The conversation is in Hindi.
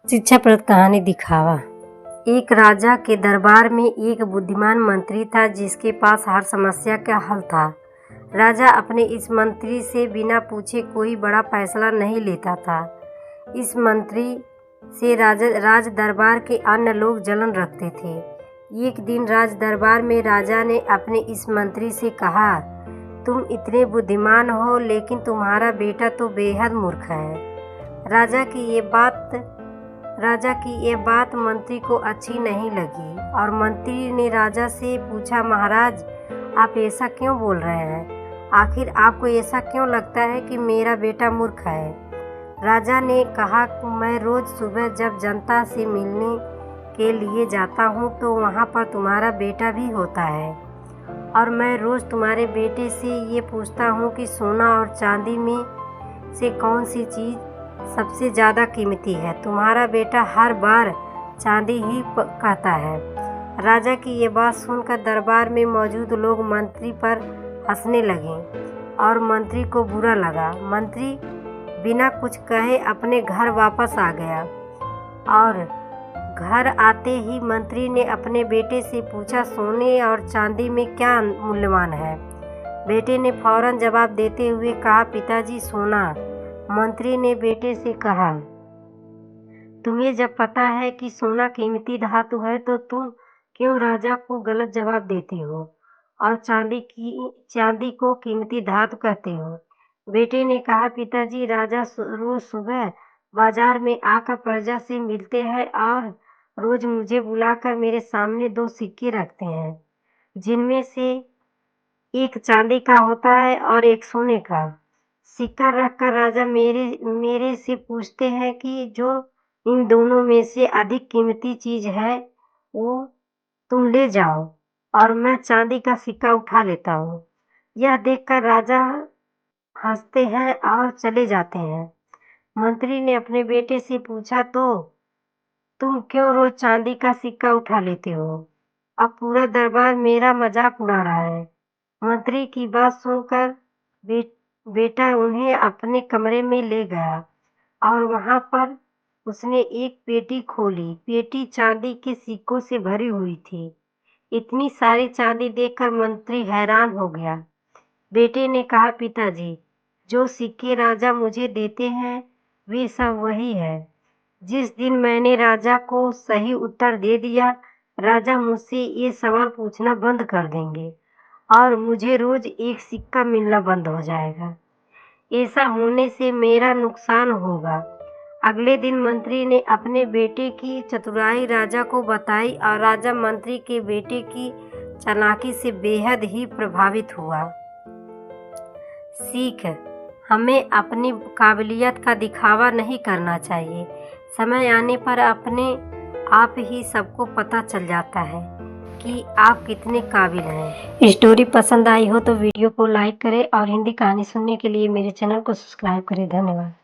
शिक्षाप्रद कहानी दिखावा। एक राजा के दरबार में एक बुद्धिमान मंत्री था जिसके पास हर समस्या का हल था। राजा अपने इस मंत्री से बिना पूछे कोई बड़ा फैसला नहीं लेता था। इस मंत्री से राज दरबार के अन्य लोग जलन रखते थे। एक दिन राज दरबार में राजा ने अपने इस मंत्री से कहा, तुम इतने बुद्धिमान हो लेकिन तुम्हारा बेटा तो बेहद मूर्ख है। राजा की ये बात मंत्री को अच्छी नहीं लगी और मंत्री ने राजा से पूछा, महाराज आप ऐसा क्यों बोल रहे हैं? आखिर आपको ऐसा क्यों लगता है कि मेरा बेटा मूर्ख है? राजा ने कहा, मैं रोज सुबह जब जनता से मिलने के लिए जाता हूँ तो वहाँ पर तुम्हारा बेटा भी होता है और मैं रोज तुम्हारे बेटे से ये पूछता हूँ कि सोना और चांदी में से कौन सी चीज़ सबसे ज़्यादा कीमती है। तुम्हारा बेटा हर बार चांदी ही कहता है। राजा की ये बात सुनकर दरबार में मौजूद लोग मंत्री पर हंसने लगे और मंत्री को बुरा लगा। मंत्री बिना कुछ कहे अपने घर वापस आ गया और घर आते ही मंत्री ने अपने बेटे से पूछा, सोने और चांदी में क्या मूल्यवान है? बेटे ने फौरन जवाब देते हुए कहा, पिताजी सोना। मंत्री ने बेटे से कहा, तुम्हें जब पता है कि सोना कीमती धातु है तो तुम क्यों राजा को गलत जवाब देते हो और चांदी को कीमती धातु कहते हो? बेटे ने कहा, पिताजी राजा रोज सुबह बाजार में आकर प्रजा से मिलते हैं और रोज मुझे बुलाकर मेरे सामने दो सिक्के रखते हैं जिनमें से एक चांदी का होता है और एक सोने का। सिक्का रखकर राजा मेरे से पूछते हैं कि जो इन दोनों में से अधिक कीमती चीज है वो तुम ले जाओ और मैं चांदी का सिक्का उठा लेता हूँ। यह देखकर राजा हंसते हैं और चले जाते हैं। मंत्री ने अपने बेटे से पूछा, तो तुम क्यों रोज चांदी का सिक्का उठा लेते हो? अब पूरा दरबार मेरा मजाक उड़ा रहा है। मंत्री की बात सुनकर बेटा उन्हें अपने कमरे में ले गया और वहां पर उसने एक पेटी खोली। पेटी चांदी के सिक्कों से भरी हुई थी। इतनी सारी चांदी देखकर मंत्री हैरान हो गया। बेटे ने कहा, पिताजी जो सिक्के राजा मुझे देते हैं वे सब वही है। जिस दिन मैंने राजा को सही उत्तर दे दिया, राजा मुझसे ये सवाल पूछना बंद कर देंगे और मुझे रोज एक सिक्का मिलना बंद हो जाएगा। ऐसा होने से मेरा नुकसान होगा। अगले दिन मंत्री ने अपने बेटे की चतुराई राजा को बताई और राजा मंत्री के बेटे की चालाकी से बेहद ही प्रभावित हुआ। सीख, हमें अपनी काबिलियत का दिखावा नहीं करना चाहिए। समय आने पर अपने आप ही सबको पता चल जाता है कि आप कितने काबिल हैं। स्टोरी पसंद आई हो तो वीडियो को लाइक करें और हिंदी कहानी सुनने के लिए मेरे चैनल को सब्सक्राइब करें। धन्यवाद।